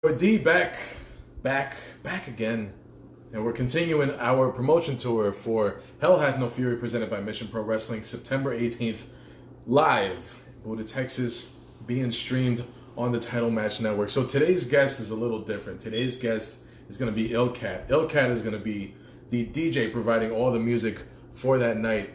D back again, and we're continuing our promotion tour for Hell Hath No Fury, presented by Mission Pro Wrestling, September 18th, live, Buda, Texas, being streamed on the Title Match Network. So today's guest is a little different. Today's guest is going to be Illkat. Illkat is going to be the DJ providing all the music for that night.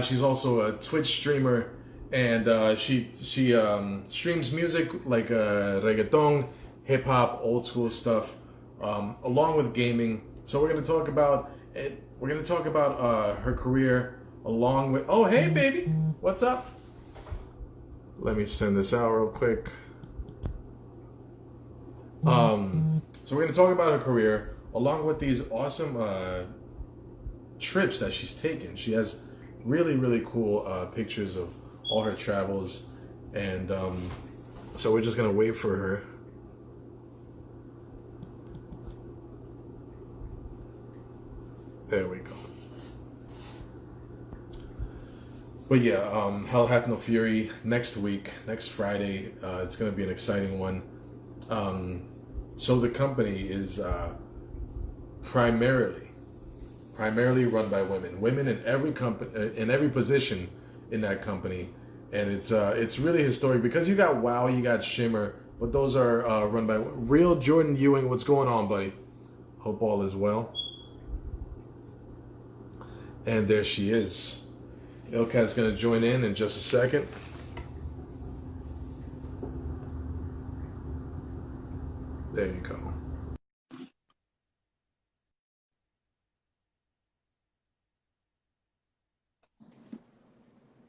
She's also a Twitch streamer, and she streams music like reggaeton, hip hop, old school stuff, along with gaming. So we're gonna talk about it. We're gonna talk about her career along with. Oh, hey, baby, what's up? Let me send this out real quick. So we're gonna talk about her career along with these awesome trips that she's taken. She has really cool pictures of all her travels, and so we're just gonna wait for her. There we go. But yeah, Hell Hath No Fury next week, next Friday. It's going to be an exciting one. So the company is primarily run by women. Women in every company, in every position in that company, and it's really historic because you got WoW, you got Shimmer, but those are run by real Jordan Ewing. What's going on, buddy? Hope all is well. And there she is. Illkat's going to join in just a second. There you go.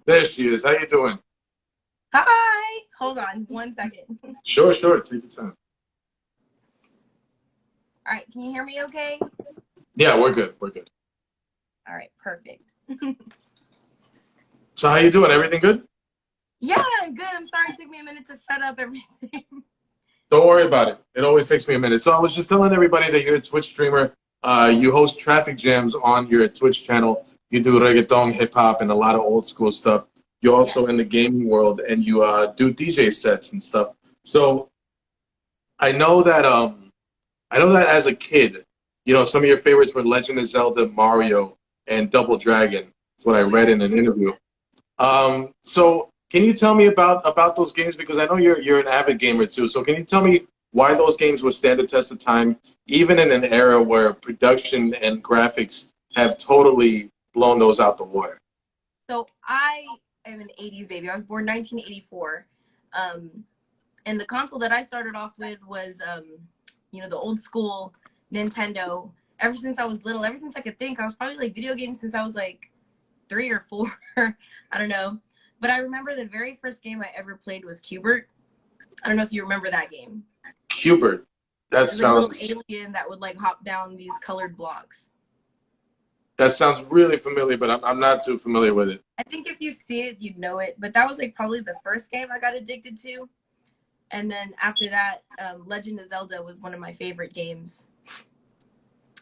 There she is. How you doing? Hi. Hold on 1 second. Sure. Take your time. All right. Can you hear me okay? Yeah, we're good. All right. Perfect. So how you doing? Everything good? Yeah, I'm good. I'm sorry it took me a minute to set up everything. Don't worry about it. It always takes me a minute. So I was just telling everybody that you're a Twitch streamer. You host traffic jams on your Twitch channel. You do reggaeton, hip hop, and a lot of old school stuff. You're also in the gaming world, and you do DJ sets and stuff. So I know that as a kid, some of your favorites were Legend of Zelda, Mario, and Double Dragon. That's what I read in an interview. So can you tell me about those games? Because I know you're an avid gamer too. So can you tell me why those games would stand the test of time, even in an era where production and graphics have totally blown those out the water? So I am an 80s baby. I was born 1984. And the console that I started off with was, the old school Nintendo. Ever since I was little, ever since I could think, I was probably like video games since I was like 3 or 4. I don't know. But I remember the very first game I ever played was Cubert. I don't know if you remember that game. Cubert. That sounds like a little alien that would like hop down these colored blocks. That sounds really familiar, but I'm not too familiar with it. I think if you see it, you'd know it. But that was like probably the first game I got addicted to. And then after that, Legend of Zelda was one of my favorite games.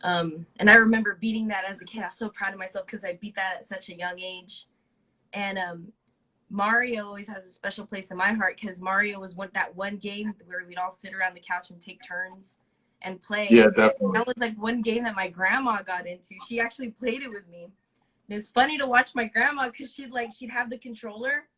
And I remember beating that as a kid. I was so proud of myself because I beat that at such a young age. And Mario always has a special place in my heart because Mario was that one game where we'd all sit around the couch and take turns and play. Yeah, definitely. That was like one game that my grandma got into. She actually played it with me. And it's funny to watch my grandma because she'd have the controller,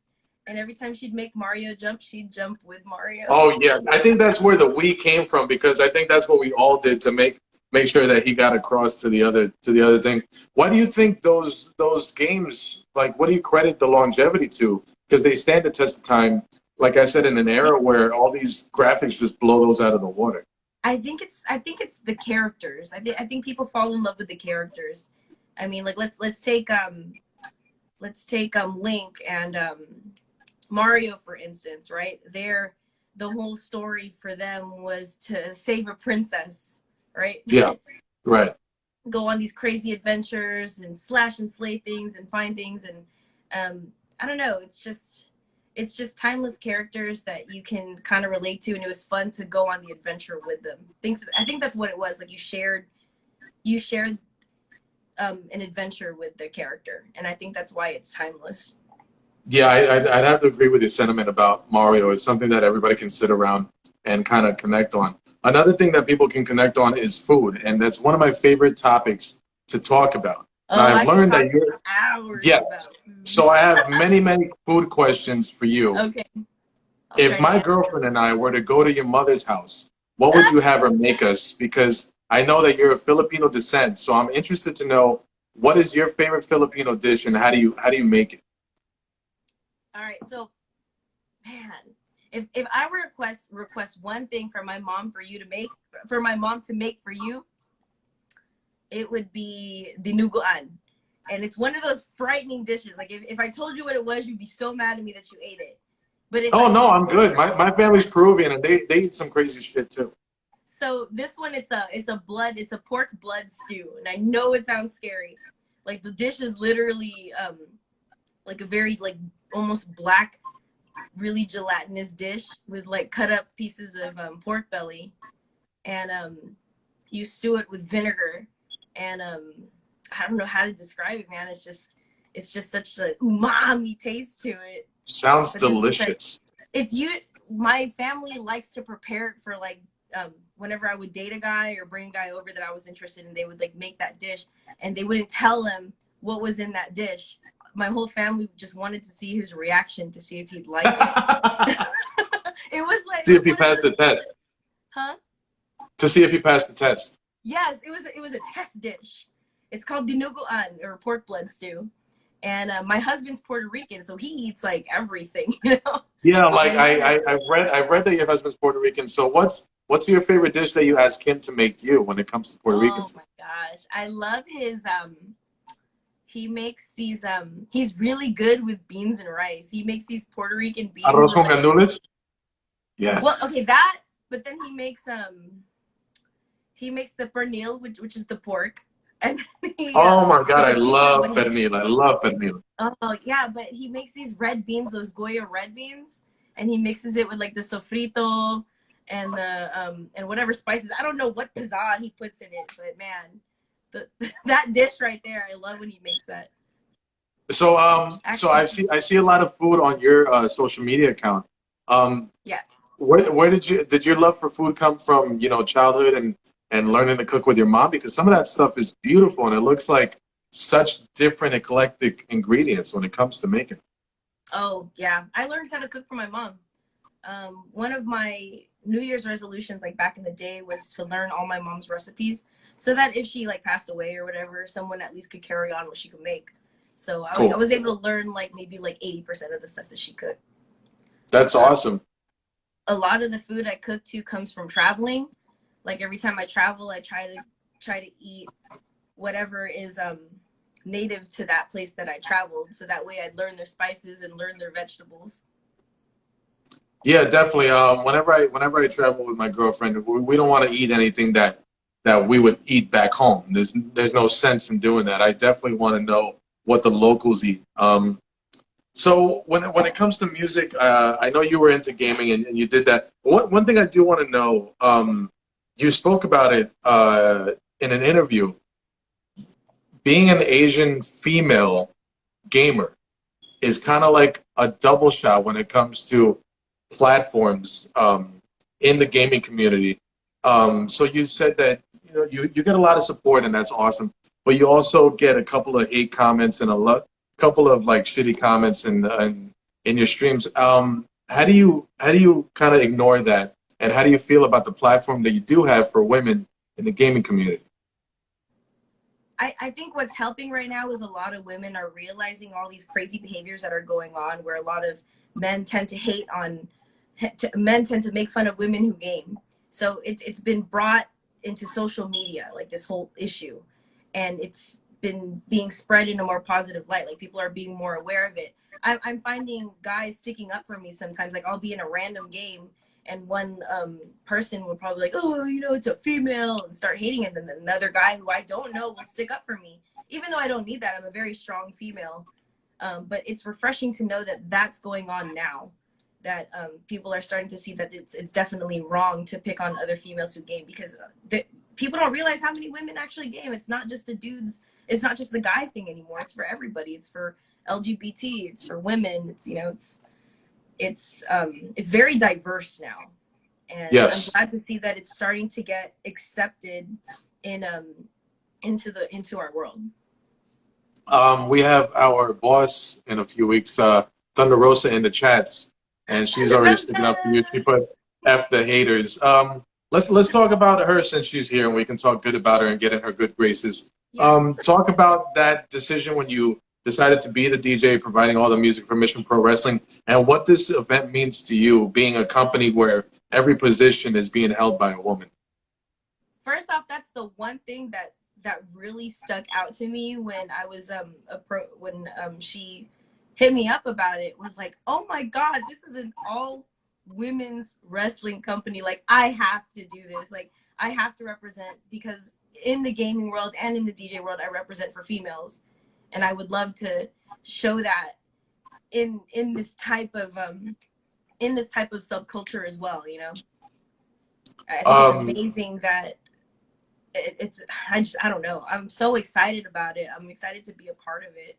and every time she'd make Mario jump, she'd jump with Mario. Oh yeah, I think that's where the Wii came from because I think that's what we all did to make sure that he got across to the other thing. Why do you think those games, like, what do you credit the longevity to? Because they stand the test of time, like I said, in an era where all these graphics just blow those out of the water. I think it's the characters. I think people fall in love with the characters. I mean, like let's take Link and Mario, for instance, right? The whole story for them was to save a princess, right? Yeah, right. Go on these crazy adventures and slash and slay things and find things, and I don't know. It's just timeless characters that you can kind of relate to, and it was fun to go on the adventure with them. I think that's what it was. Like you shared an adventure with the character, and I think that's why it's timeless. Yeah, I'd have to agree with your sentiment about Mario. It's something that everybody can sit around and kind of connect on. Another thing that people can connect on is food, and that's one of my favorite topics to talk about. Now, Oh, I've I could learned talk that you're, for hours yeah. about food. So I have many, many food questions for you. Okay, I'll If try to my answer. girlfriend and I were to go to your mother's house, what would you have her make us? Because I know that you're of Filipino descent, so I'm interested to know what is your favorite Filipino dish and how do you make it? All right, so man, if I were to request one thing for my mom for you to make for my mom to make for you, it would be the nuguan. And it's one of those frightening dishes. Like if I told you what it was, you'd be so mad at me that you ate it. But if Oh I no, didn't I'm tell you, good. My family's Peruvian and they eat some crazy shit too. so this one it's a pork blood stew. And I know it sounds scary. Like the dish is literally like a very like almost black, really gelatinous dish with like cut up pieces of pork belly. And you stew it with vinegar and I don't know how to describe it, man. It's just such a umami taste to it. Sounds But then it's like delicious. it's you. My family likes to prepare it for like whenever I would date a guy or bring a guy over that I was interested in, they would like make that dish and they wouldn't tell him what was in that dish. My whole family just wanted to see his reaction to see if he'd like it. It See was if you one of pass those the test. dishes, huh? To see if you pass the test. Yes, it was a test dish. It's called dinuguan or pork blood stew. And my husband's Puerto Rican, so he eats like everything, you know. Yeah, like And he I've read that your husband's Puerto Rican. So what's your favorite dish that you ask him to make you when it comes to Puerto Rican oh food? my gosh, I love his he makes these he's really good with beans and rice. He makes these Puerto Rican beans Arroz with con like gandules? well, Yes. okay, that, but then he makes the pernil, which is the pork, and then Oh my God, with I the beans is love what he makes. pernil. I love pernil. Oh yeah, but he makes these red beans, those Goya red beans, and he mixes it with like the sofrito and the and whatever spices. I don't know what pizzazz he puts in it, but man, the that dish right there, I love when he makes that. So Actually, I see a lot of food on your social media account. Um, yeah. where did your love for food come from? You know, childhood and learning to cook with your mom because some of that stuff is beautiful and it looks like such different eclectic ingredients when it comes to making. Oh yeah, I learned how to cook from my mom. One of my New Year's resolutions, like back in the day, was to learn all my mom's recipes, so that if she like passed away or whatever, someone at least could carry on what she could make. So I Cool. was able to learn like maybe like 80% of the stuff that she cooked. That's Um, awesome. a lot of the food I cook too comes from traveling. Like every time I travel, I try to eat whatever is native to that place that I traveled, so that way I'd learn their spices and learn their vegetables. Yeah, definitely. Whenever I travel with my girlfriend, we don't want to eat anything that we would eat back home. There's no sense in doing that. I definitely want to know what the locals eat. So when it comes to music, I know you were into gaming and you did that. One thing I do want to know, you spoke about it in an interview. Being an Asian female gamer is kind of like a double shot when it comes to platforms in the gaming community. So you said that you get a lot of support and that's awesome, but you also get a couple of hate comments and couple of like shitty comments in your streams. How do you kind of ignore that, and how do you feel about the platform that you do have for women in the gaming community? I think what's helping right now is a lot of women are realizing all these crazy behaviors that are going on, where a lot of men tend to hate on men tend to make fun of women who game. So it's been brought into social media, like this whole issue, and it's been being spread in a more positive light. Like people are being more aware of it. I'm finding guys sticking up for me sometimes. Like I'll be in a random game and one person will probably like, oh, you know, it's a female, and start hating it. And then another guy who I don't know will stick up for me, even though I don't need that. I'm a very strong female. But it's refreshing to know that that's going on now. That people are starting to see that it's definitely wrong to pick on other females who game, because people don't realize how many women actually game. It's not just the dudes. It's not just the guy thing anymore. It's for everybody. It's for LGBT, it's for women. It's, you know, it's very diverse now, and I'm Yes. glad to see that it's starting to get accepted in into our world. We have our boss in a few weeks, Thunder Rosa, in the chats, and she's Thunder already sticking up for you. Rosa! She put F the haters. Let's talk about her since she's here, and we can talk good about her and get in her good graces. Yes. Talk about that decision when you decided to be the DJ, providing all the music for Mission Pro Wrestling, and what this event means to you, being a company where every position is being held by a woman. First off, that's the one thing that really stuck out to me when I was she hit me up about it, was like, oh my God, this is an all women's wrestling company. Like, I have to do this. Like, I have to represent, because in the gaming world and in the DJ world, I represent for females, and I would love to show that in this type of subculture as well. You know, I think it's amazing that I don't know. I'm so excited about it. I'm excited to be a part of it.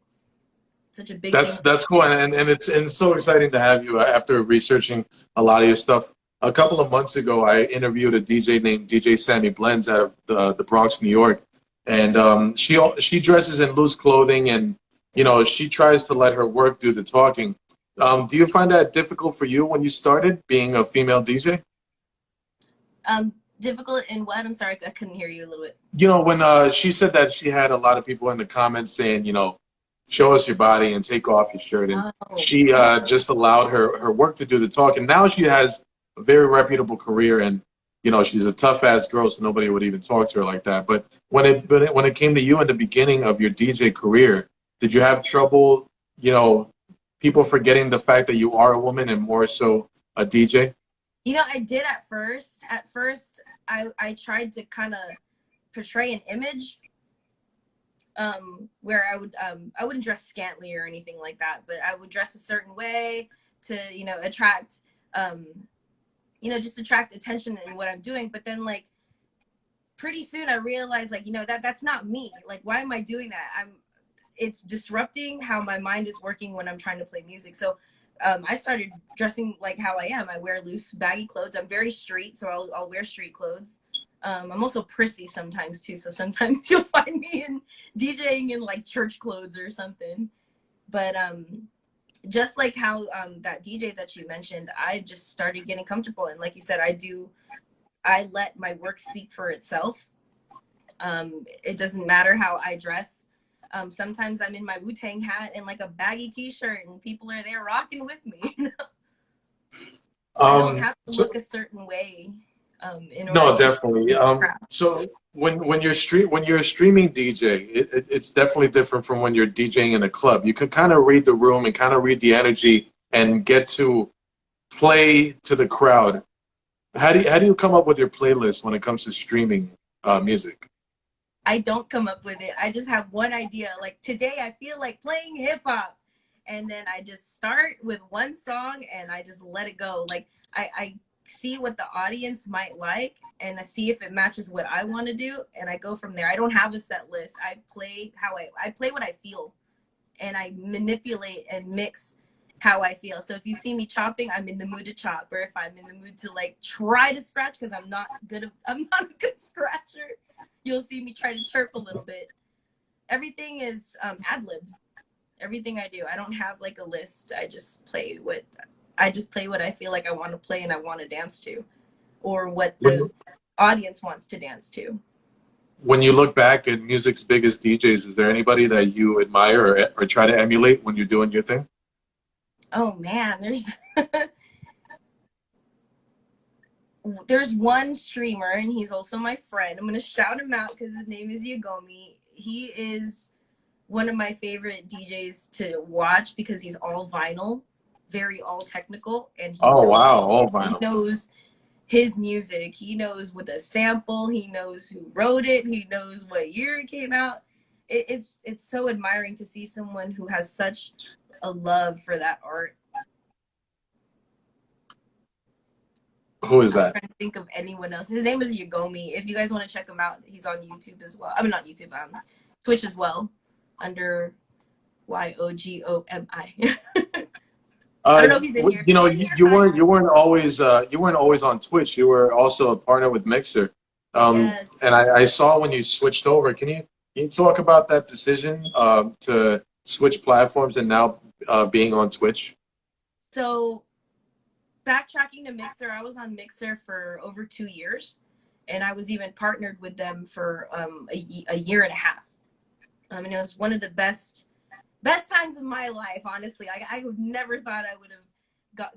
Such a big thing. That's cool, and it's so exciting to have you. After researching a lot of your stuff, a couple of months ago, I interviewed a DJ named DJ Sammy Blends out of the Bronx, New York, and she dresses in loose clothing, and you know, she tries to let her work do the talking. Do you find that difficult for you when you started being a female DJ? Difficult in what? I'm sorry, I couldn't hear you a little bit. You know, when she said that she had a lot of people in the comments saying, you know, show us your body and take off your shirt, and she just allowed her work to do the talking. Now she has a very reputable career, and you know, she's a tough ass girl, so nobody would even talk to her like that. But when it came to you in the beginning of your DJ career, did you have trouble, you know, people forgetting the fact that you are a woman and more so a DJ? You know, I did at first. At first, I tried to kind of portray an image where I wouldn't dress scantily or anything like that, but I would dress a certain way to, you know, attract, you know, just attract attention in what I'm doing. But then, like, pretty soon I realized, like, you know, that's not me. Like, why am I doing that? It's disrupting how my mind is working when I'm trying to play music. So I started dressing like how I am. I wear loose, baggy clothes. I'm very street, so I'll wear street clothes. I'm also prissy sometimes too, so sometimes you'll find me in DJing in like church clothes or something. But just like how that DJ that you mentioned, I just started getting comfortable, and like you said, I let my work speak for itself. It doesn't matter how I dress. Sometimes I'm in my Wu-Tang hat and like a baggy t-shirt, and people are there rocking with me. You know? I don't have to look a certain way. In order No, definitely. So when you're a streaming DJ, it's definitely different from when you're DJing in a club. You can kind of read the room and kind of read the energy and get to play to the crowd. How do you come up with your playlist when it comes to streaming music? I don't come up with it. I just have one idea. Like, today I feel like playing hip hop, and then I just start with one song and I just let it go. Like, I see what the audience might like, and I see if it matches what I want to do, and I go from there. I don't have a set list. I play I play what I feel, and I manipulate and mix how I feel. So if you see me chopping, I'm in the mood to chop, or if I'm in the mood to like try to scratch, because I'm not a good scratcher, you'll see me try to chirp a little bit. Everything is ad-libbed. Everything I do, I don't have like a list. I just play what I feel like I want to play and I want to dance to, or what the audience wants to dance to. When you look back at music's biggest DJs, is there anybody that you admire or try to emulate when you're doing your thing? Oh man, there's one streamer, and he's also my friend. I'm gonna shout him out because his name is Yagomi. He is one of my favorite DJs to watch because he's all vinyl, very all technical, and he knows his music. He knows with a sample. He knows who wrote it. He knows what year it came out. It's so admiring to see someone who has such a love for that art. Who is that? I'm trying to think of anyone else. His name is Yagomi. If you guys want to check him out, he's on YouTube as well. I mean, not YouTube, Twitch as well, under Yogomi. I don't know if he's in here. If You he's know, in here, hi. you weren't always on Twitch. You were also a partner with Mixer. Yes. And I saw when you switched over. Can you talk about that decision to switch platforms and now being on Twitch? So backtracking to Mixer, I was on Mixer for over 2 years, and I was even partnered with them for a year and a half. And it was one of the best times of my life, honestly. I would never thought I would have got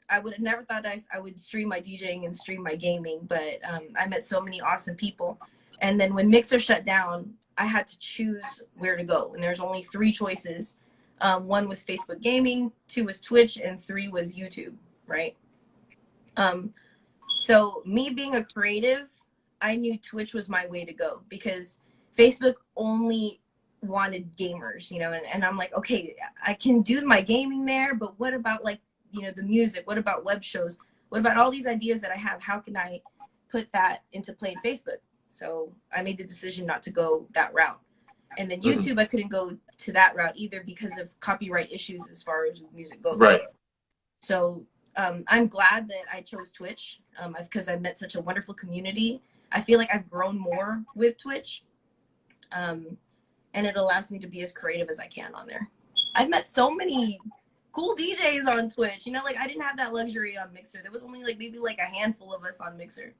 I would have never thought I would stream my DJing and stream my gaming, but I met so many awesome people. And then when Mixer shut down, I had to choose where to go, and there's only three choices. One was Facebook Gaming, two was Twitch, and three was YouTube, right? So me being a creative, I knew Twitch was my way to go because Facebook only wanted gamers, and I'm like, okay, I can do my gaming there, but what about like, the music? What about web shows? What about all these ideas that I have? How can I put that into play in Facebook? So I made the decision not to go that route. And then YouTube, I couldn't go to that route either because of copyright issues as far as music goes. Right. So I'm glad that I chose Twitch because I met such a wonderful community. I feel like I've grown more with Twitch. And it allows me to be as creative as I can on there. I've met so many cool DJs on Twitch. Like I didn't have that luxury on Mixer. There was only maybe a handful of us on Mixer.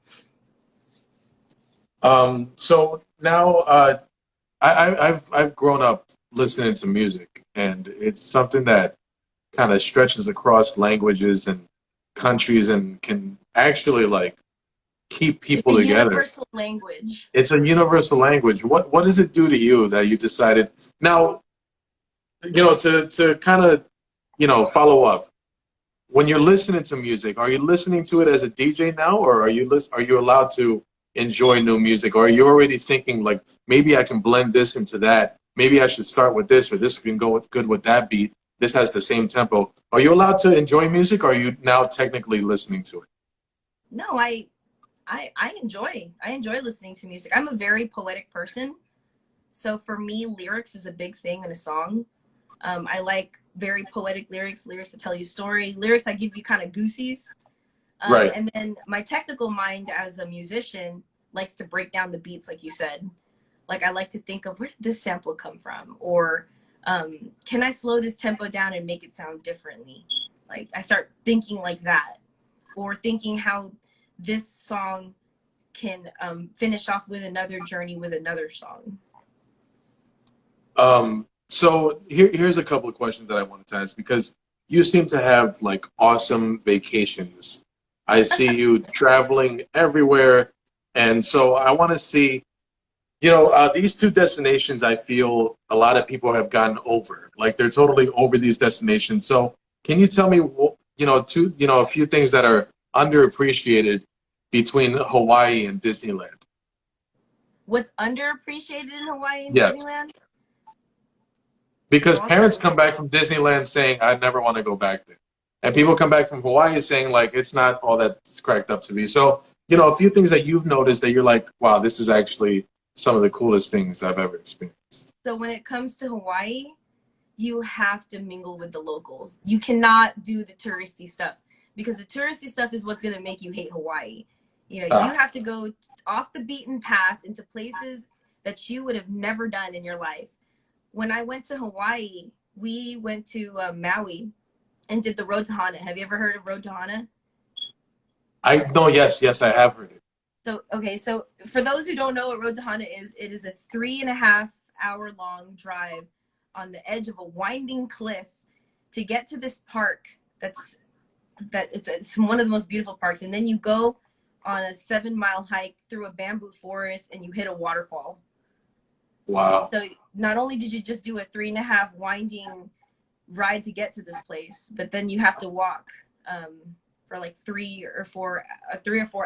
So now I've grown up listening to music, and it's something that kind of stretches across languages and countries and can actually like keep people It's a together. Universal language. It's a universal language. What does it do to you that you decided now, to kind of, follow up? When you're listening to music, are you listening to it as a DJ now, or are you allowed to enjoy new music, or are you already thinking like maybe I can blend this into that? Maybe I should start with this, or this can go good with that beat. This has the same tempo. Are you allowed to enjoy music, or are you now technically listening to it? No, I enjoy listening to music. I'm a very poetic person. So for me, lyrics is a big thing in a song. I like very poetic lyrics that tell you story, lyrics that give you kind of goosies. Right. And then my technical mind as a musician likes to break down the beats, like you said. Like I like to think of where did this sample come from? Or can I slow this tempo down and make it sound differently? Like I start thinking like that. Or thinking how this song can finish off with another journey with another song. So here's a couple of questions that I wanted to ask, because you seem to have like awesome vacations. I see you traveling everywhere. And so I want to see, these two destinations, I feel a lot of people have gotten over. Like they're totally over these destinations. So can you tell me, a few things that are underappreciated between Hawaii and Disneyland? What's underappreciated in Hawaii and Yes. Disneyland? Because parents come back from Disneyland saying, I never want to go back there. And people come back from Hawaii saying, like, it's not all that it's cracked up to be. So, a few things that you've noticed that you're like, wow, this is actually some of the coolest things I've ever experienced. So when it comes to Hawaii, you have to mingle with the locals. You cannot do the touristy stuff because the touristy stuff is what's going to make you hate Hawaii. You have to go off the beaten path into places that you would have never done in your life. When I went to Hawaii, we went to Maui and did the Road to Hana. Have you ever heard of Road to Hana? Yes, I have heard it. So for those who don't know what Road to Hana is, it is a 3.5 hour long drive on the edge of a winding cliff to get to this park. It's one of the most beautiful parks. And then you go on a 7-mile hike through a bamboo forest and you hit a waterfall. Wow. So not only did you just do a 3.5 winding ride to get to this place, but then you have to walk for like 3 or 4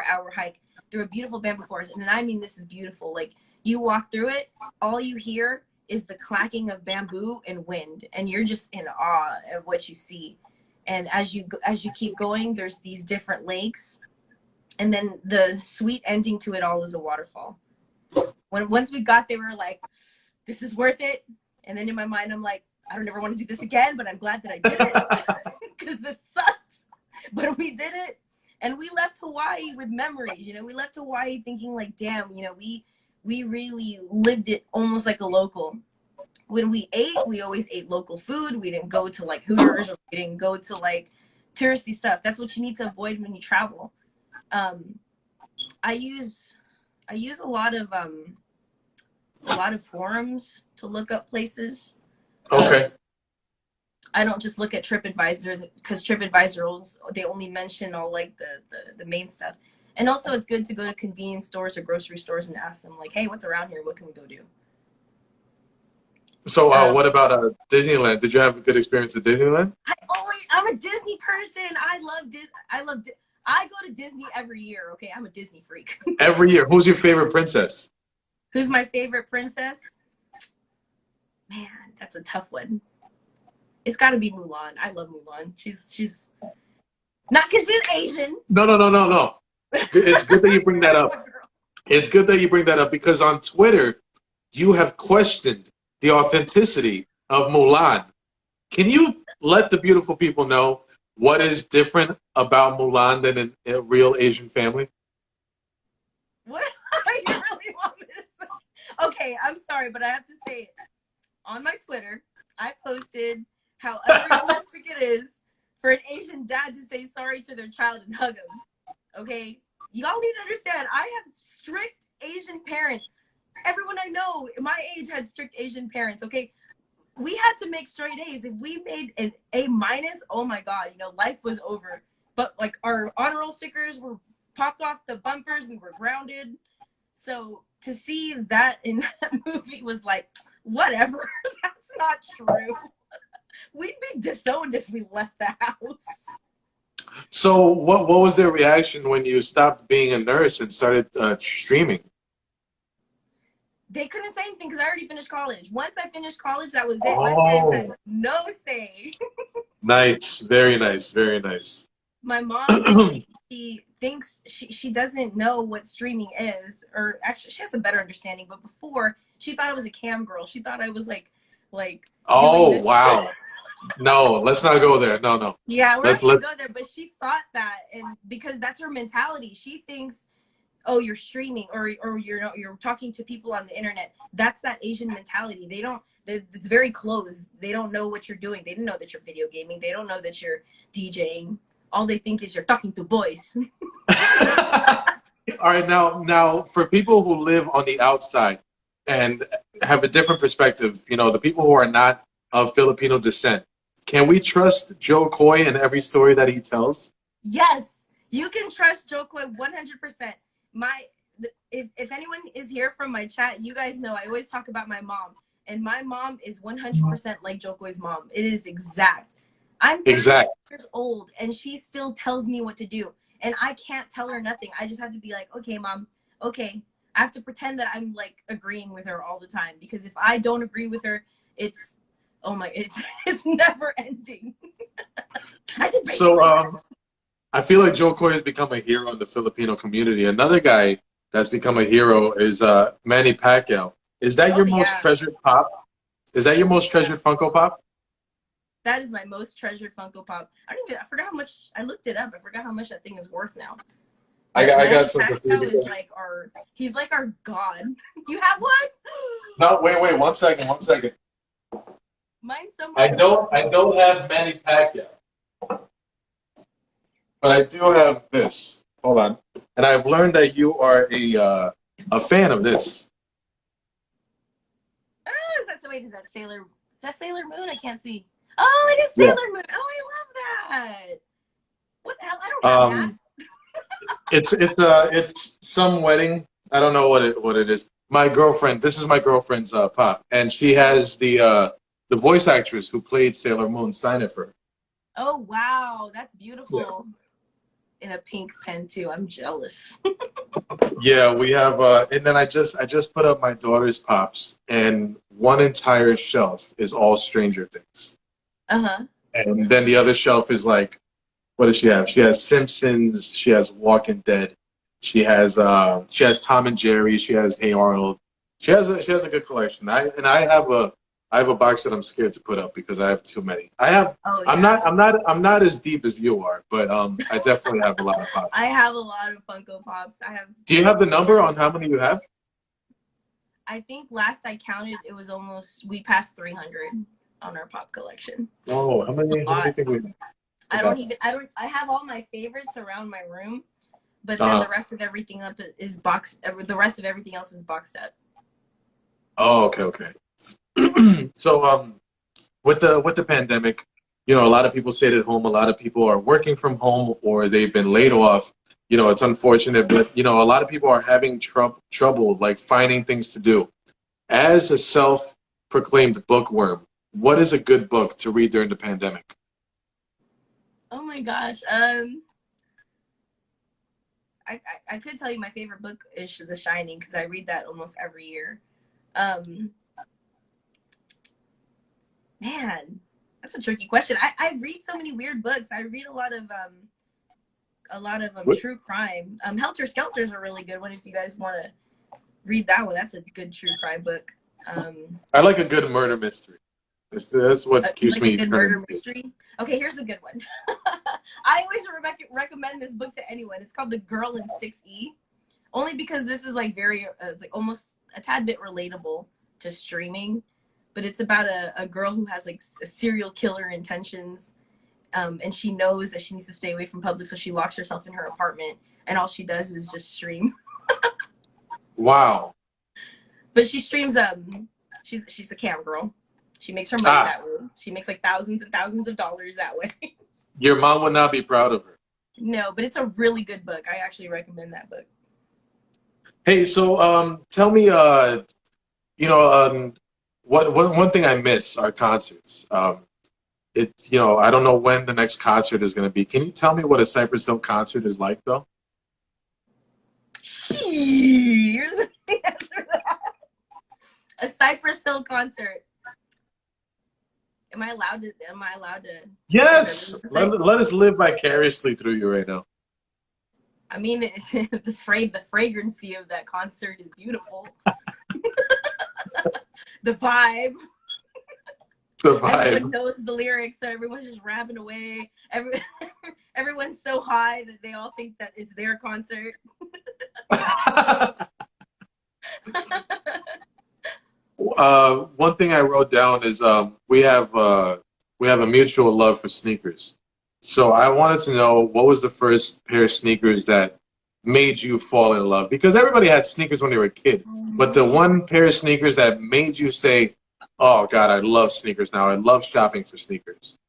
hour hike through a beautiful bamboo forest. And I mean, this is beautiful. Like you walk through it, all you hear is the clacking of bamboo and wind, and you're just in awe of what you see. And as you keep going, there's these different lakes, and then the sweet ending to it all is a waterfall. Once we got there, we were like, this is worth it. And then in my mind, I'm like, I don't ever want to do this again, but I'm glad that I did it because this sucked. But we did it. And we left Hawaii with memories. You know, we left Hawaii thinking like, damn, you know, we really lived it almost like a local. When we ate, we always ate local food. We didn't go to like Hooters, or we didn't go to like touristy stuff. That's what you need to avoid when you travel. I use a lot of forums to look up places. Okay. I don't just look at TripAdvisor, because TripAdvisor, they only mention all like the main stuff. And also it's good to go to convenience stores or grocery stores and ask them like, hey, what's around here? What can we go do? So what about Disneyland? Did you have a good experience at Disneyland? I'm a Disney person. I go to Disney every year. Okay, I'm a Disney freak. Every year. Who's your favorite princess? Who's my favorite princess? Man, that's a tough one. It's got to be Mulan. I love Mulan. She's not because she's Asian. No. It's good that you bring that up. It's good that you bring that up because on Twitter, you have questioned the authenticity of Mulan. Can you let the beautiful people know what is different about Mulan than a real Asian family? What? You really want me to say? Okay, I'm sorry, but I have to say it. On my Twitter, I posted how unrealistic it is for an Asian dad to say sorry to their child and hug him. Okay? Y'all need to understand, I have strict Asian parents. Everyone I know my age had strict Asian parents, okay? We had to make straight A's. If we made an A-, oh my God, you know, life was over. But like our honor roll stickers were popped off the bumpers. We were grounded. So to see that in that movie was like, whatever. That's not true. We'd be disowned if we left the house. So what was their reaction when you stopped being a nurse and started streaming? They couldn't say anything because I already finished college. Once I finished college, that was it. My parents had no say. Nice. Very nice. Very nice. My mom, she thinks she doesn't know what streaming is, or actually she has a better understanding, but before she thought I was a cam girl. She thought I was like oh wow. No, let's not go there. No. Yeah, we're not gonna go there, but she thought that, and because that's her mentality. She thinks, oh, you're streaming or you're talking to people on the internet. That's that Asian mentality. It's very closed. They don't know what you're doing. They didn't know that you're video gaming. They don't know that you're DJing. All they think is you're talking to boys. All right, now for people who live on the outside and have a different perspective, you know, the people who are not of Filipino descent, can we trust Joe Coy in every story that he tells? Yes, you can trust Joe Coy 100%. If anyone is here from my chat, you guys know I always talk about my mom, and my mom is 100% like Joe Coy's mom. It is exact. I'm 30 years old, and she still tells me what to do, and I can't tell her nothing. I just have to be like, okay, mom, okay. I have to pretend that I'm like agreeing with her all the time, because if I don't agree with her, it's never ending. So I feel like Joe Coy has become a hero in the Filipino community. Another guy that's become a hero is Manny Pacquiao. Is that your most treasured pop? Is that your most treasured Funko Pop? That is my most treasured Funko Pop. I forgot how much. I looked it up. I forgot how much that thing is worth now. I got some. He's like our god. You have one? No, wait, 1 second. Mine's somewhere. I don't have Manny Pacquiao, but I do have this. Hold on, and I've learned that you are a fan of this. Is that Sailor Moon? I can't see. Oh, it is Sailor Moon. Oh, I love that. What the hell? I don't have that. It's some wedding. I don't know what it is. My girlfriend. This is my girlfriend's pop, and she has the voice actress who played Sailor Moon sign it for her. Oh wow, that's beautiful. Yeah. In a pink pen too. I'm jealous. Yeah, we have. And then I just put up my daughter's pops, and one entire shelf is all Stranger Things. And then the other shelf is like, what does she have? She has Simpsons. She has Walking Dead. She has Tom and Jerry. She has Hey Arnold. She has a good collection. I have a I have a box that I'm scared to put up because I have too many. I have. Oh I'm yeah. not. I'm not. I'm not as deep as you are, but I definitely have a lot of pops. I have a lot of Funko Pops. I have. Do you have the number on how many you have? I think last I counted, it was almost we passed 300 on our pop collection. Oh, how many? How many think we have? I have all my favorites around my room, but then the rest of everything up is boxed. The rest of everything else is boxed up. Oh, okay, okay. So, with the pandemic, you know, a lot of people stayed at home. A lot of people are working from home, or they've been laid off. You know, it's unfortunate, but you know, a lot of people are having trouble like finding things to do. As a self-proclaimed bookworm, what is a good book to read during the pandemic? Oh my gosh. I could tell you my favorite book is The Shining because I read that almost every year. Man, that's a tricky question. I read so many weird books. I read a lot of true crime. Helter Skelter is a really good one if you guys want to read that one. That's a good true crime book. I like a good murder mystery. That's what keeps like me. A good murder mystery. Okay, here's a good one. I always recommend this book to anyone. It's called The Girl in 6E, only because this is like very like almost a tad bit relatable to streaming, but it's about a girl who has like serial killer intentions, and she knows that she needs to stay away from public, so she locks herself in her apartment, and all she does is just stream. Wow. But she streams. She's a cam girl. She makes her money that way. She makes like thousands and thousands of dollars that way. Your mom would not be proud of her. No, but it's a really good book. I actually recommend that book. Hey, so tell me, you know, one thing I miss are concerts. You know, I don't know when the next concert is going to be. Can you tell me what a Cypress Hill concert is like, though? Here's the answer to that. A Cypress Hill concert. Am I allowed to? Yes. Let us live vicariously through you right now. I mean, the fragrancy of that concert is beautiful. The vibe. The vibe. Everyone knows the lyrics, so everyone's just rapping away. Everyone's so high that they all think that it's their concert. One thing I wrote down is we have a mutual love for sneakers. So I wanted to know what was the first pair of sneakers that made you fall in love? Because everybody had sneakers when they were a kid, but the one pair of sneakers that made you say, "Oh God, I love sneakers now. I love shopping for sneakers."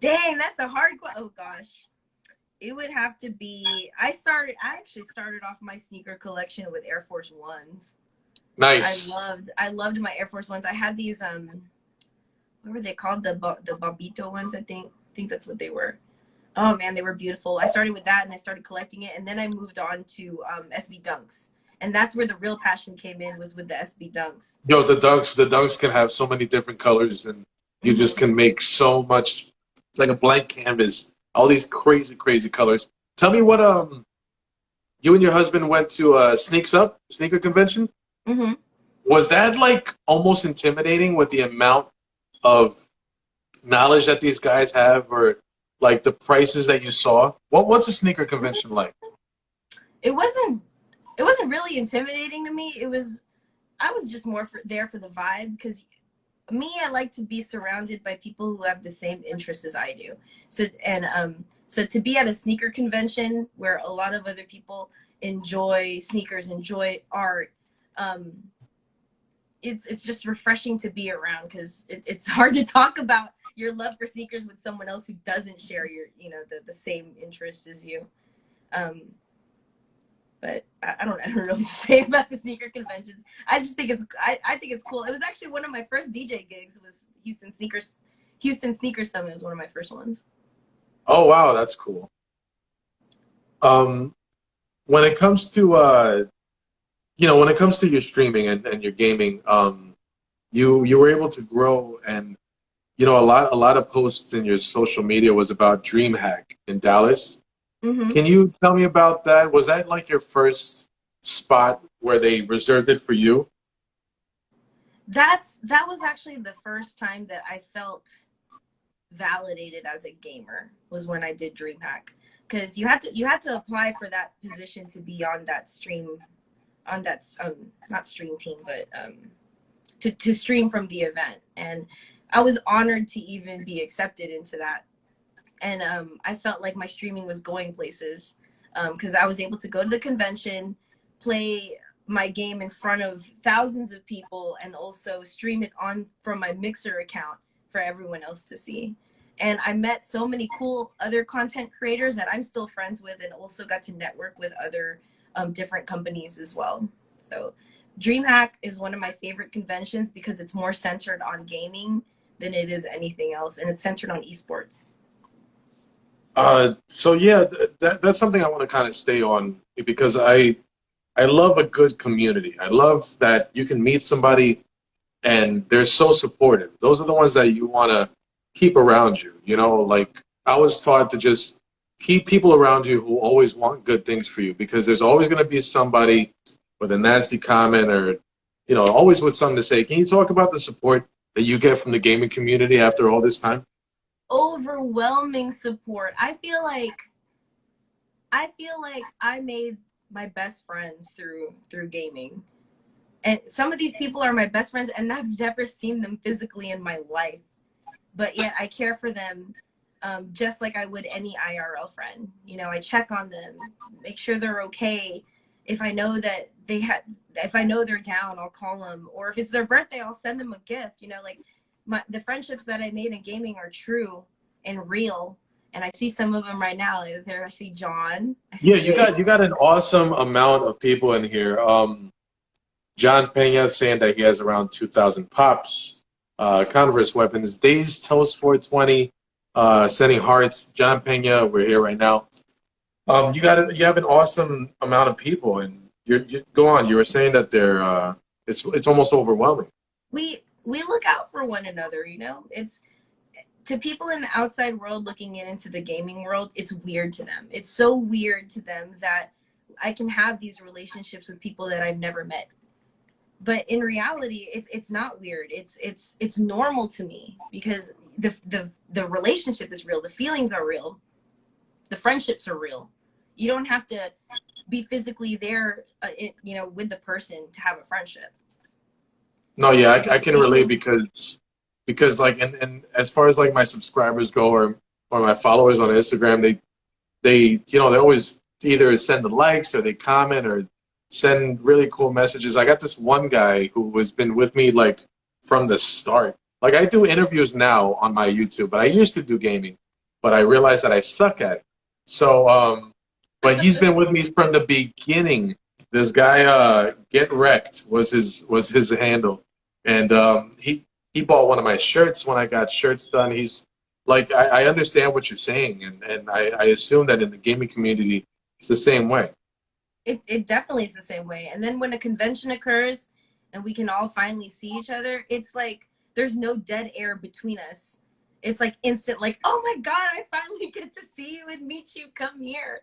Dang, that's a hard question. Oh gosh, it would have to be. I actually started off my sneaker collection with Air Force Ones. Nice. I loved my Air Force Ones. I had these what were they called? The Bobito ones, I think that's what they were. Oh man, they were beautiful. I started with that and I started collecting it, and then I moved on to SB Dunks. And that's where the real passion came in, was with the SB Dunks. Yo, the Dunks can have so many different colors, and you just can make so much. It's like a blank canvas. All these crazy, crazy colors. Tell me what you and your husband went to sneaker convention? Mm-hmm. Was that like almost intimidating with the amount of knowledge that these guys have, or like the prices that you saw? What's a sneaker convention like? It wasn't really intimidating to me. I was just more there for the vibe, because I like to be surrounded by people who have the same interests as I do. So to be at a sneaker convention where a lot of other people enjoy sneakers, enjoy art, it's just refreshing to be around, because it's hard to talk about your love for sneakers with someone else who doesn't share your, the same interest as you. But I don't know what to say about the sneaker conventions. I just think I think it's cool. It was actually one of my first DJ gigs, was Houston Sneaker Summit was one of my first ones. Oh wow, that's cool. When it comes to when it comes to your streaming and your gaming, you were able to grow, and a lot of posts in your social media was about DreamHack in Dallas. Mm-hmm. Can you tell me about that? Was that like your first spot where they reserved it for you? that was actually the first time that I felt validated as a gamer, was when I did DreamHack, because you had to apply for that position to be on that stream, on that not stream team, but to stream from the event. And I was honored to even be accepted into that. And I felt like my streaming was going places, because I was able to go to the convention, play my game in front of thousands of people, and also stream it on from my Mixer account for everyone else to see. And I met so many cool other content creators that I'm still friends with, and also got to network with other different companies as well. So DreamHack is one of my favorite conventions because it's more centered on gaming than it is anything else, and it's centered on esports. So yeah, that's something I want to kind of stay on because I love a good community. I love that you can meet somebody and they're so supportive. Those are the ones that you want to keep around you. You know, like I was taught to just keep people around you who always want good things for you, because there's always going to be somebody with a nasty comment or, you know, always with something to say. Can you talk about the support that you get from the gaming community after all this time? Overwhelming support. I feel like I made my best friends through gaming. And some of these people are my best friends and I've never seen them physically in my life. But yet I care for them, just like I would any IRL friend. You know, I check on them, make sure they're okay. If I know that if I know they're down, I'll call them. Or if it's their birthday, I'll send them a gift. You know, like the friendships that I made in gaming are true and real. And I see some of them right now. There, I see John. I see Yeah, you got an awesome amount of people in here. John Pena saying that he has around 2,000 pops. Converse Weapons, Days Toast 420, sending hearts. John Pena, we're here right now. You have an awesome amount of people, and you go on. You were saying that it's almost overwhelming. We look out for one another. You know, it's to people in the outside world looking into the gaming world. It's weird to them. It's so weird to them that I can have these relationships with people that I've never met. But in reality, it's not weird. It's normal to me, because the relationship is real. The feelings are real. The friendships are real. You don't have to be physically there, with the person to have a friendship. No, yeah, I can relate because like and as far as like my subscribers go or my followers on Instagram, they they always either send the likes or they comment or send really cool messages. I got this one guy who has been with me like from the start. Like I do interviews now on my YouTube, but I used to do gaming, but I realized that I suck at it. So, but he's been with me from the beginning. This guy, Get Wrecked was his handle, and he bought one of my shirts when I got shirts done. He's like, I understand what you're saying, and I assume that in the gaming community, it's the same way. It definitely is the same way. And then when a convention occurs and we can all finally see each other, it's like there's no dead air between us. It's like instant, like, oh my God, I finally get to see you and meet you. Come here.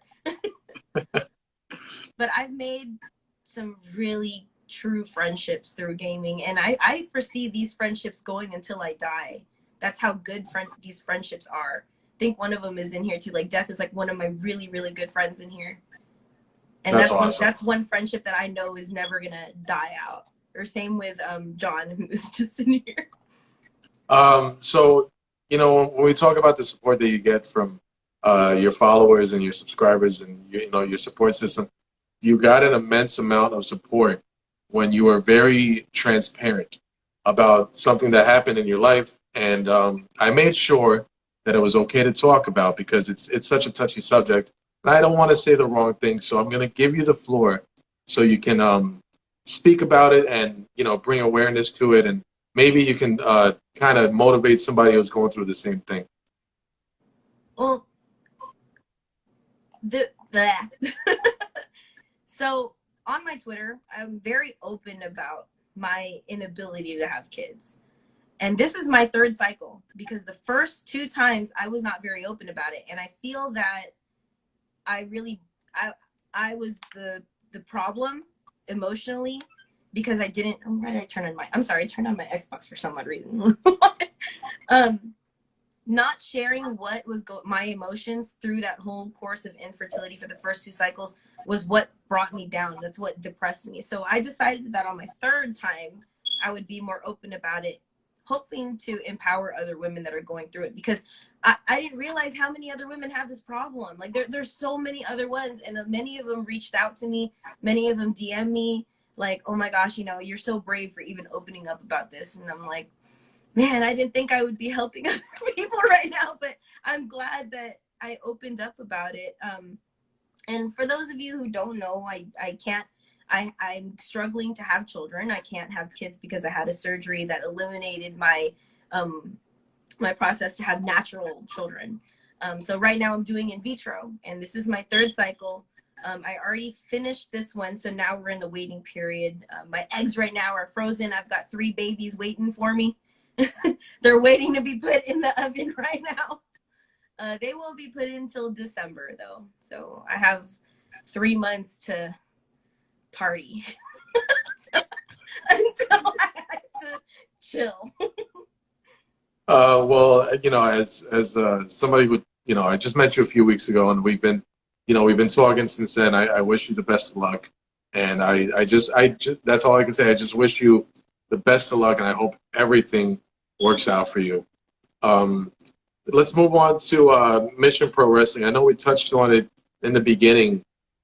But I've made some really true friendships through gaming, and I foresee these friendships going until I die. That's how good these friendships are. I think one of them is in here too. Like Death is like one of my really, really good friends in here. And That's awesome. That's one friendship that I know is never gonna die out. Or same with John, who is just in here. So when we talk about the support that you get from your followers and your subscribers and your support system, you got an immense amount of support when you are very transparent about something that happened in your life, and I made sure that it was okay to talk about because it's such a touchy subject. And I don't want to say the wrong thing, so I'm going to give you the floor so you can speak about it and, bring awareness to it. And maybe you can kind of motivate somebody who's going through the same thing. Well, so on my Twitter, I'm very open about my inability to have kids. And this is my third cycle because the first 2 times I was not very open about it. And I feel that I was the problem emotionally, because I didn't. Oh, why did I turn on my? I'm sorry, I turned on my Xbox for some odd reason. Not sharing what was my emotions through that whole course of infertility for the first 2 cycles was what brought me down. That's what depressed me. So I decided that on my 3rd time, I would be more open about it, hoping to empower other women that are going through it, because I didn't realize how many other women have this problem. Like there's so many other ones, and many of them reached out to me. Many of them DM me like, oh my gosh, you know, you're so brave for even opening up about this. And I'm like, man, I didn't think I would be helping other people right now, but I'm glad that I opened up about it. And for those of you who don't know, I'm struggling to have children. I can't have kids because I had a surgery that eliminated my my process to have natural children. So right now I'm doing in vitro, and this is my 3rd cycle. I already finished this one, so now we're in the waiting period. My eggs right now are frozen. I've got 3 babies waiting for me. They're waiting to be put in the oven right now. They will be put in till December though. So I have 3 months to party until I have to chill. Well, you know, as somebody who, you know, I just met you a few weeks ago, and we've been talking since then. I wish you the best of luck, and I just that's all I can say. I just wish you the best of luck, and I hope everything works out for you. Let's move on to Mission Pro Wrestling. I know we touched on it in the beginning.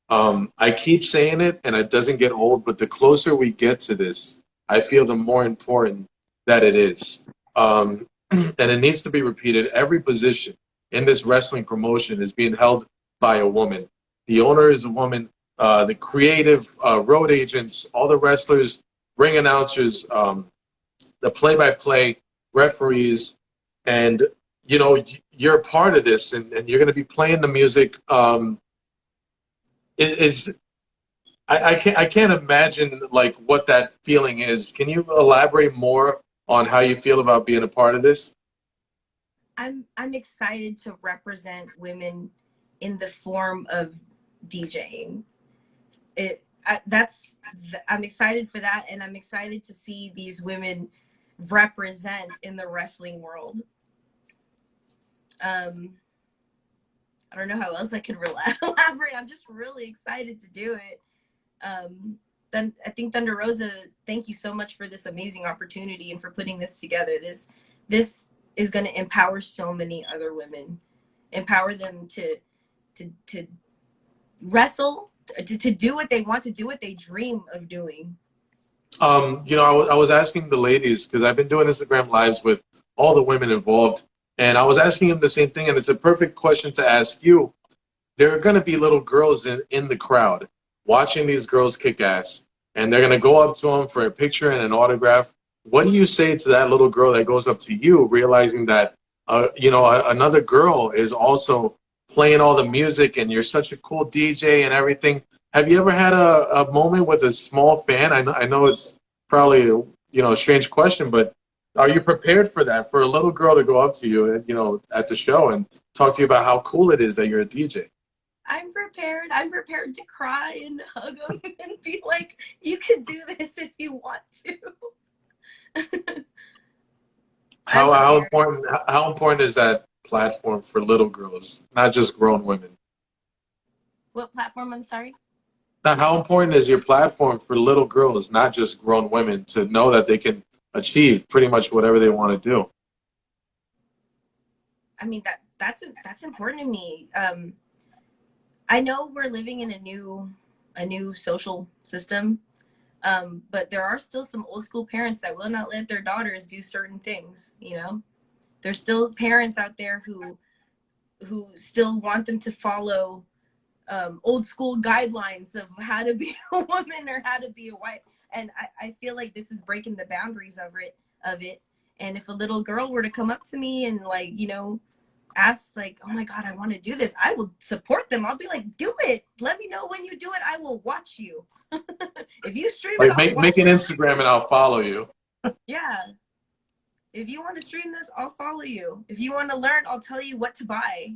I keep saying it, and it doesn't get old, but the closer we get to this, I feel the more important that it is. And it needs to be repeated. Every position in this wrestling promotion is being held by a woman. The owner is a woman. The creative, road agents, all the wrestlers, ring announcers, the play-by-play referees, and you know, you're a part of this, and you're going to be playing the music. I can't imagine like what that feeling is. Can you elaborate more on how you feel about being a part of this? I'm excited to represent women in the form of DJing. I'm excited for that, and I'm excited to see these women represent in the wrestling world. I don't know how else I could elaborate. I'm just really excited to do it. Then I think Thunder Rosa, thank you so much for this amazing opportunity and for putting this together. This is going to empower so many other women, empower them to wrestle, to do what they want, to do what they dream of doing. You know, I was asking the ladies, because I've been doing Instagram lives with all the women involved, and I was asking them the same thing, and it's a perfect question to ask you. There are going to be little girls in the crowd watching these girls kick ass, and they're going to go up to them for a picture and an autograph. What do you say to that little girl that goes up to you, realizing that, you know, another girl is also playing all the music, and you're such a cool DJ and everything? Have you ever had a moment with a small fan? I know it's probably a, you know, a strange question, but are you prepared for that, for a little girl to go up to you, you know, at the show and talk to you about how cool it is that you're a DJ? I'm prepared. I'm prepared to cry and hug them and be like, you can do this if you want to. How important is that platform for little girls, not just grown women? What platform? I'm sorry? Now, how important is your platform for little girls, not just grown women, to know that they can achieve pretty much whatever they want to do? I mean, that's important to me. I know we're living in a new social system, but there are still some old school parents that will not let their daughters do certain things. You know, there's still parents out there who still want them to follow old school guidelines of how to be a woman or how to be a wife. And I feel like this is breaking the boundaries of it. And if a little girl were to come up to me and, like, you know, ask like, oh my God, I want to do this, I will support them. I'll be like, do it. Let me know when you do it. I will watch you. If you stream like, it, make an Instagram and I'll follow you. Yeah. If you want to stream this, I'll follow you. If you want to learn, I'll tell you what to buy.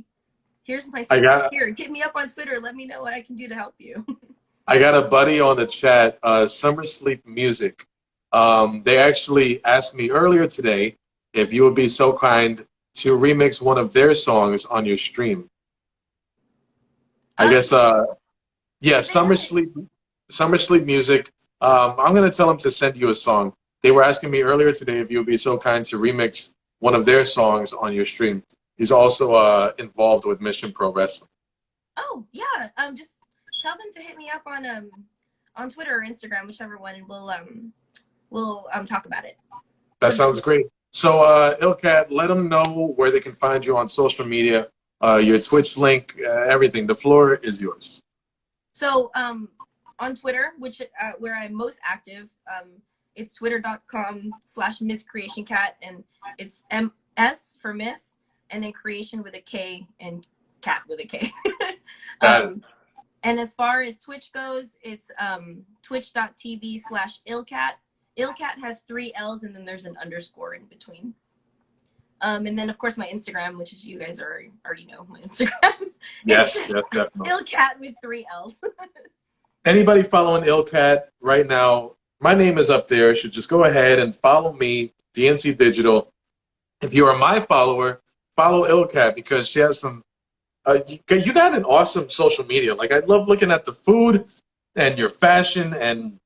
Here's my secret. Here, hit me up on Twitter. Let me know what I can do to help you. I got a buddy on the chat, Summer Sleep Music. They actually asked me earlier today if you would be so kind to remix one of their songs on your stream. I guess, yeah, Summer Sleep Music. I'm going to tell them to send you a song. They were asking me earlier today if you would be so kind to remix one of their songs on your stream. He's also involved with Mission Pro Wrestling. Oh yeah, just tell them to hit me up on Twitter or Instagram, whichever one, and we'll talk about it. That sounds great. So Illkat, let them know where they can find you on social media, your Twitch link, everything. The floor is yours. So on Twitter, which where I'm most active, it's twitter.com/misscreationcat, and it's MS for Miss, and then creation with a K and cat with a K. And as far as Twitch goes, it's twitch.tv/Illkat. Illkat has 3 L's and then there's an underscore in between. And then of course my Instagram, which is you guys already know my Instagram. Yes, definitely. Illkat with 3 L's. Anybody following Illkat right now, my name is up there. Should just go ahead and follow me, DNC Digital. If you are my follower, follow Illkat because she has some. You got an awesome social media. Like I love looking at the food and your fashion and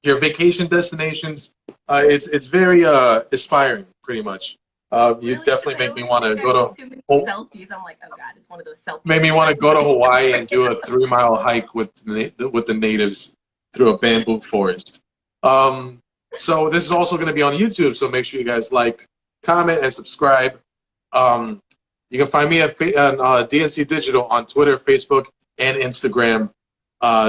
your vacation destinations. It's very aspiring, pretty much. You Really? definitely make me want to go to too many selfies. I'm like, oh god, it's one of those selfies. made me want to go to Hawaii and do a 3-mile hike with the natives through a bamboo forest. So this is also going to be on YouTube. So make sure you guys like, comment, and subscribe. You can find me at DNC Digital on Twitter, Facebook, and Instagram.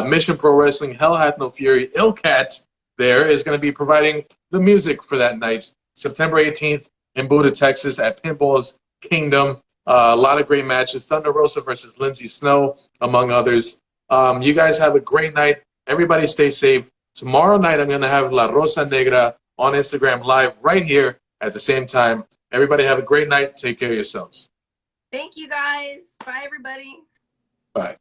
Mission Pro Wrestling, Hell Hath No Fury, Illkat there is going to be providing the music for that night, September 18th in Buda, Texas at Pinball's Kingdom. A lot of great matches. Thunder Rosa versus Lindsay Snow, among others. You guys have a great night. Everybody stay safe. Tomorrow night, I'm going to have La Rosa Negra on Instagram Live right here at the same time. Everybody have a great night. Take care of yourselves. Thank you guys. Bye everybody. Bye.